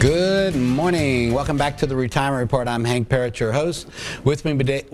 Good morning. Welcome back to the Retirement Report. I'm Hank Parrott, your host. With me today,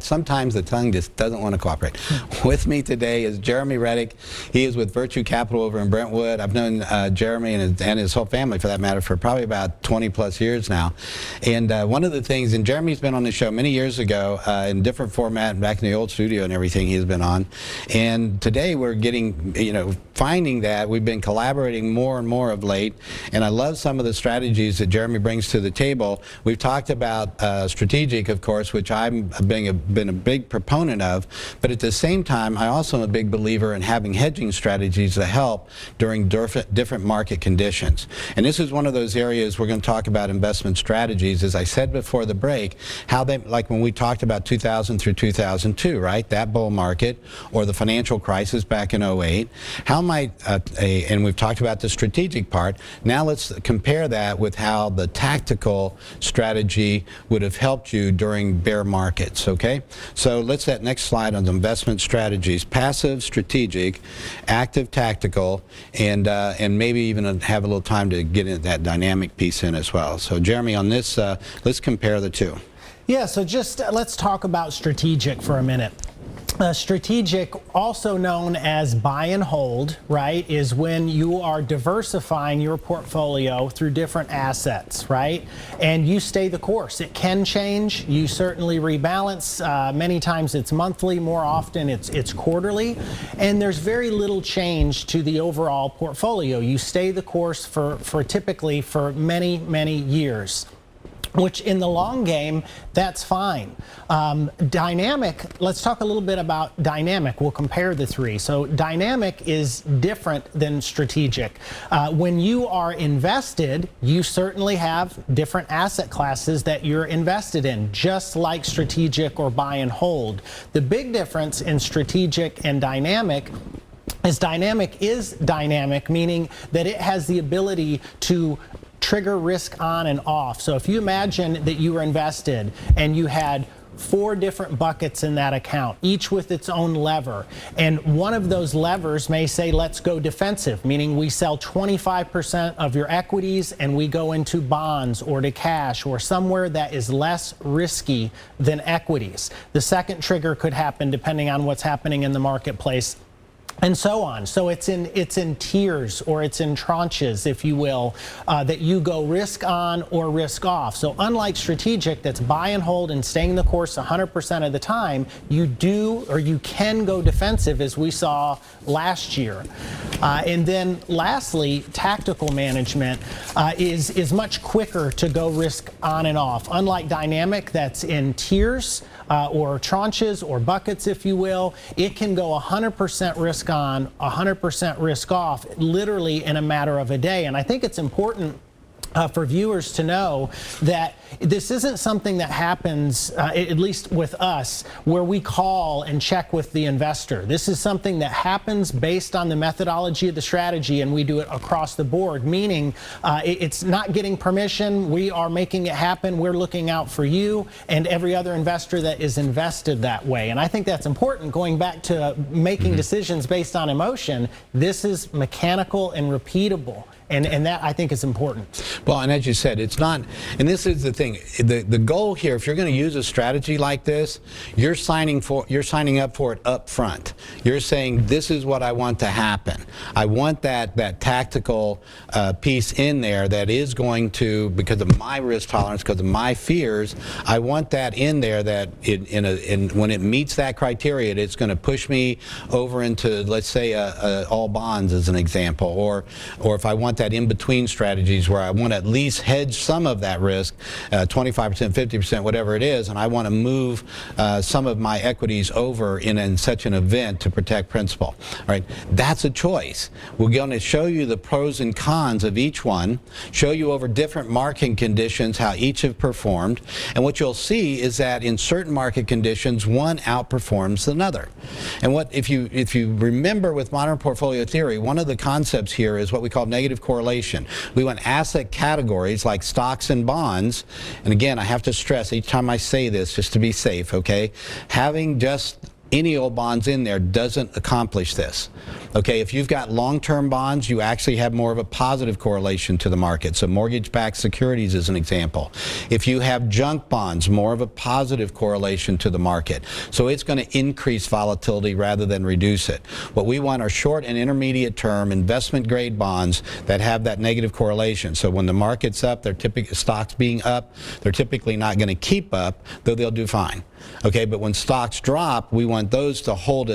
sometimes the tongue just doesn't want to cooperate. With me today is Jeremy Rettich. He is with Virtue Capital over in Brentwood. I've known Jeremy and his whole family, for that matter, for probably about 20 plus years now. And one of the things, and Jeremy's been on the show many years ago in different format, back in the old studio and everything he's been on. And today we're getting, finding that we've been collaborating more and more of late. And I love some of the strategies that Jeremy brings to the table. We've talked about strategic, of course, which I've been a big proponent of, but at the same time, I also am a big believer in having hedging strategies to help during different market conditions. And this is one of those areas we're going to talk about investment strategies. As I said before the break, how they, like when we talked about 2000 through 2002, right, that bull market, or the financial crisis back in '08, how might, and we've talked about the strategic part, now let's compare that with how the tactical strategy would have helped you during bear markets, okay? So let's that next slide on the investment strategies: passive, strategic, active, tactical, and maybe even have a little time to get into that dynamic piece in as well. So Jeremy, on this, let's compare the two. Yeah, so just let's talk about strategic for a minute. Strategic, also known as buy and hold, right, is when you are diversifying your portfolio through different assets, right? And you stay the course. It can change. You certainly rebalance. Many times it's monthly. More often it's quarterly. And there's very little change to the overall portfolio. You stay the course for typically for many, many years, which in the long game, that's fine. Dynamic, let's talk a little bit about dynamic. We'll compare the three. So dynamic is different than strategic. When you are invested, you certainly have different asset classes that you're invested in, just like strategic or buy and hold. The big difference in strategic and dynamic is dynamic, meaning that it has the ability to trigger risk on and off. So if you imagine that you were invested and you had 4 different buckets in that account, each with its own lever, and one of those levers may say, let's go defensive, meaning we sell 25% of your equities and we go into bonds or to cash or somewhere that is less risky than equities. The second trigger could happen depending on what's happening in the marketplace, and so on. So it's in tiers, or it's in tranches, if you will, that you go risk on or risk off. So unlike strategic, that's buy and hold and staying the course 100% of the time, you do, or you can go defensive, as we saw last year. And then lastly, tactical management is much quicker to go risk on and off. Unlike dynamic, that's in tiers or tranches or buckets, if you will, it can go 100% risk on, 100% risk off, literally in a matter of a day. And I think it's important for viewers to know that this isn't something that happens, at least with us, where we call and check with the investor. This is something that happens based on the methodology of the strategy, and we do it across the board, meaning it's not getting permission. We are making it happen. We're looking out for you and every other investor that is invested that way. And I think that's important. Going back to making decisions based on emotion, this is mechanical and repeatable. And that, I think, is important. Well, and as you said, it's not, and this is the thing, the goal here, if you're going to use a strategy like this, you're signing up for it up front. You're saying, this is what I want to happen. I want that tactical piece in there that is going to, because of my risk tolerance, because of my fears, I want that in there that when it meets that criteria, it's going to push me over into, let's say, all bonds as an example, or if I want that in-between strategies where I want to at least hedge some of that risk, 25%, 50%, whatever it is, and I want to move some of my equities over in such an event to protect principal. All right, that's a choice. We're going to show you the pros and cons of each one, show you over different market conditions how each have performed, and what you'll see is that in certain market conditions, one outperforms another. And what if you remember with modern portfolio theory, one of the concepts here is what we call negative correlation. We want asset categories like stocks and bonds, and again, I have to stress each time I say this just to be safe, okay? Having just any old bonds in there doesn't accomplish this. Okay, if you've got long-term bonds, you actually have more of a positive correlation to the market. So mortgage-backed securities is an example. If you have junk bonds, more of a positive correlation to the market. So it's going to increase volatility rather than reduce it. What we want are short and intermediate term investment grade bonds that have that negative correlation. So when the market's up, stocks being up, they're typically not going to keep up, though they'll do fine. Okay, but when stocks drop, we want those to hold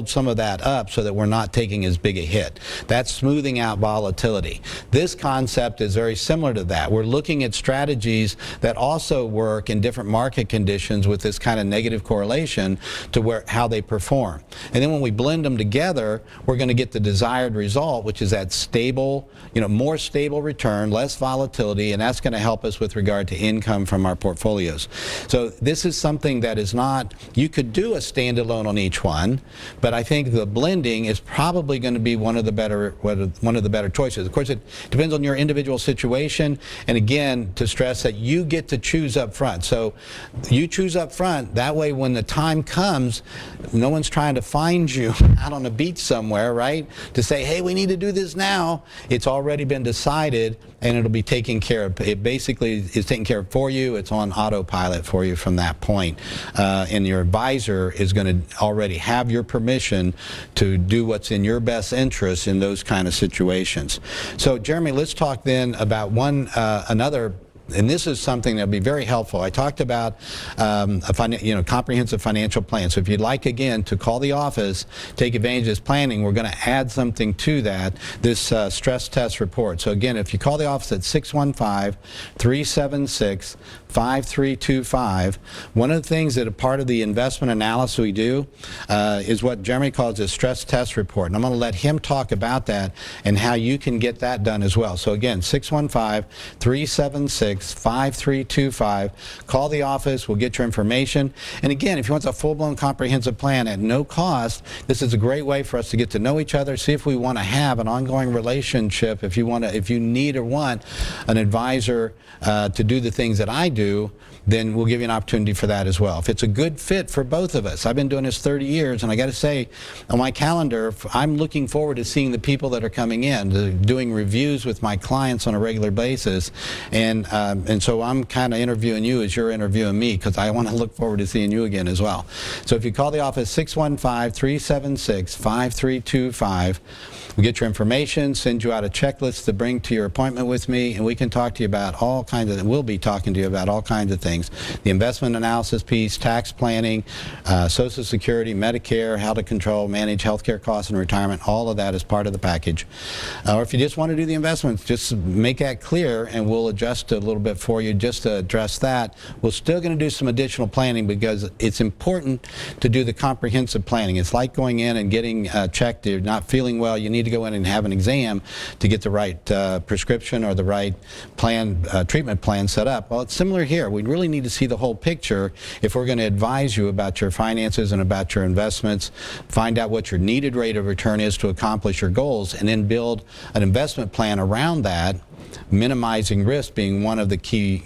some of that up so that we're not taking as big a hit. That's smoothing out volatility. This concept is very similar to that. We're looking at strategies that also work in different market conditions with this kind of negative correlation to how they perform. And then when we blend them together, we're going to get the desired result, which is that stable, more stable return, less volatility, and that's going to help us with regard to income from our portfolios. So this is something that is not, you could do a standalone on each one, but I think the blending is probably going to be one of the better choices. Of course, it depends on your individual situation, and again, to stress that you get to choose up front. So you choose up front, that way when the time comes, no one's trying to find you out on a beach somewhere, right? To say, hey, we need to do this now. It's already been decided, and it'll be taken care of. It basically is taken care of for you. It's on autopilot for you from that point. And your advisor is going to already have your permission to do what's in your best interest in those kind of situations. So Jeremy, let's talk then about another, and this is something that will be very helpful. I talked about a comprehensive financial plan. So if you'd like, again, to call the office, take advantage of this planning, we're going to add something to that, this stress test report. So again, if you call the office at 615-376-5325, one of the things that a part of the investment analysis we do is what Jeremy calls a stress test report. And I'm going to let him talk about that and how you can get that done as well. So again, 615-376-5325. Call the office. We'll get your information. And again, if you want a full-blown comprehensive plan at no cost, this is a great way for us to get to know each other, see if we want to have an ongoing relationship. If you need or want an advisor to do the things that I do, then we'll give you an opportunity for that as well. If it's a good fit for both of us. I've been doing this 30 years, and I got to say, on my calendar, I'm looking forward to seeing the people that are coming in, doing reviews with my clients on a regular basis, and so I'm kind of interviewing you as you're interviewing me, because I want to look forward to seeing you again as well. So if you call the office, 615-376-5325, we'll get your information, send you out a checklist to bring to your appointment with me, and we can talk to you about all kinds of, we'll be talking to you about all kinds of things. The investment analysis piece, tax planning, Social Security, Medicare, how to control, manage healthcare costs and retirement, all of that is part of the package. Or if you just want to do the investments, just make that clear, and we'll adjust a little bit for you just to address that. We're still going to do some additional planning because it's important to do the comprehensive planning. It's like going in and getting checked. You're not feeling well, you need to go in and have an exam to get the right prescription or the right plan, treatment plan set up. Well, it's similar here. We really need to see the whole picture if we're going to advise you about your finances and about your investments, find out what your needed rate of return is to accomplish your goals, and then build an investment plan around that, minimizing risk being one of the key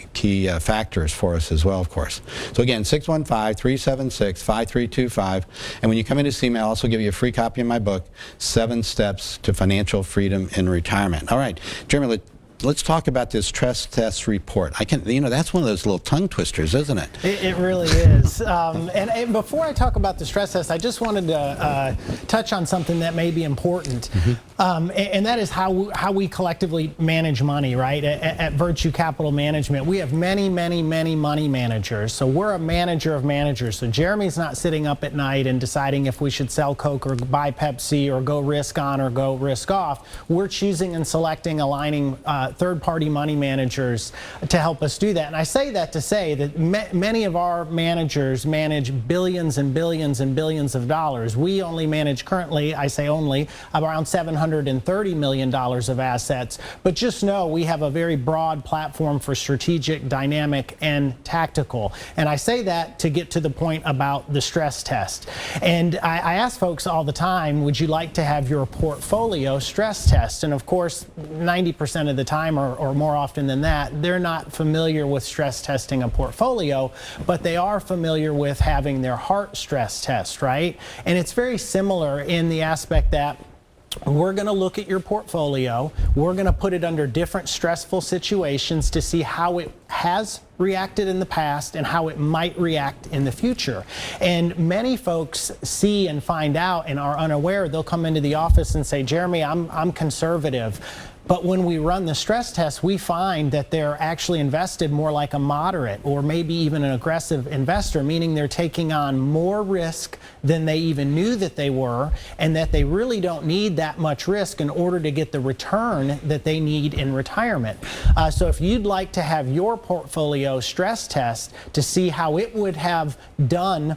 factors for us as well, of course. So again, 615-376-5325. And when you come in to see me, I'll also give you a free copy of my book, 7 Steps to Financial Freedom in Retirement. All right, Jeremy, let's talk about this stress test report. That's one of those little tongue twisters, isn't it? It really is. And before I talk about the stress test, I just wanted to touch on something that may be important. And that is how we collectively manage money, right? At Virtue Capital Management, we have many money managers. So we're a manager of managers. So Jeremy's not sitting up at night and deciding if we should sell Coke or buy Pepsi or go risk on or go risk off. We're choosing and selecting, aligning third-party money managers to help us do that. And I say that to say that many of our managers manage billions and billions and billions of dollars. We only manage currently, I say only, around $730 million of assets. But just know we have a very broad platform for strategic, dynamic, and tactical. And I say that to get to the point about the stress test. And I ask folks all the time, would you like to have your portfolio stress test? And of course, 90% of the time, time or more often than that, they're not familiar with stress testing a portfolio, but they are familiar with having their heart stress test, right? And it's very similar in the aspect that we're going to look at your portfolio. We're going to put it under different stressful situations to see how it has reacted in the past and how it might react in the future. And many folks see and find out and are unaware. They'll come into the office and say, Jeremy, I'm conservative. But when we run the stress test, we find that they're actually invested more like a moderate or maybe even an aggressive investor, meaning they're taking on more risk than they even knew that they were, and that they really don't need that much risk in order to get the return that they need in retirement. So if you'd like to have your portfolio stress test to see how it would have done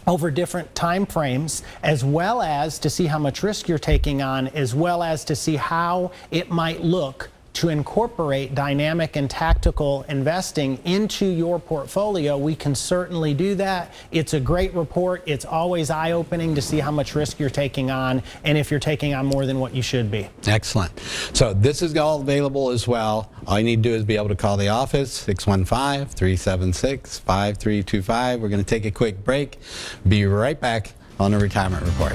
over different time frames, as well as to see how much risk you're taking on, as well as to see how it might look to incorporate dynamic and tactical investing into your portfolio, we can certainly do that. It's a great report. It's always eye-opening to see how much risk you're taking on and if you're taking on more than what you should be. Excellent. So this is all available as well. All you need to do is be able to call the office, 615-376-5325. We're going to take a quick break. Be right back on the Retirement Report.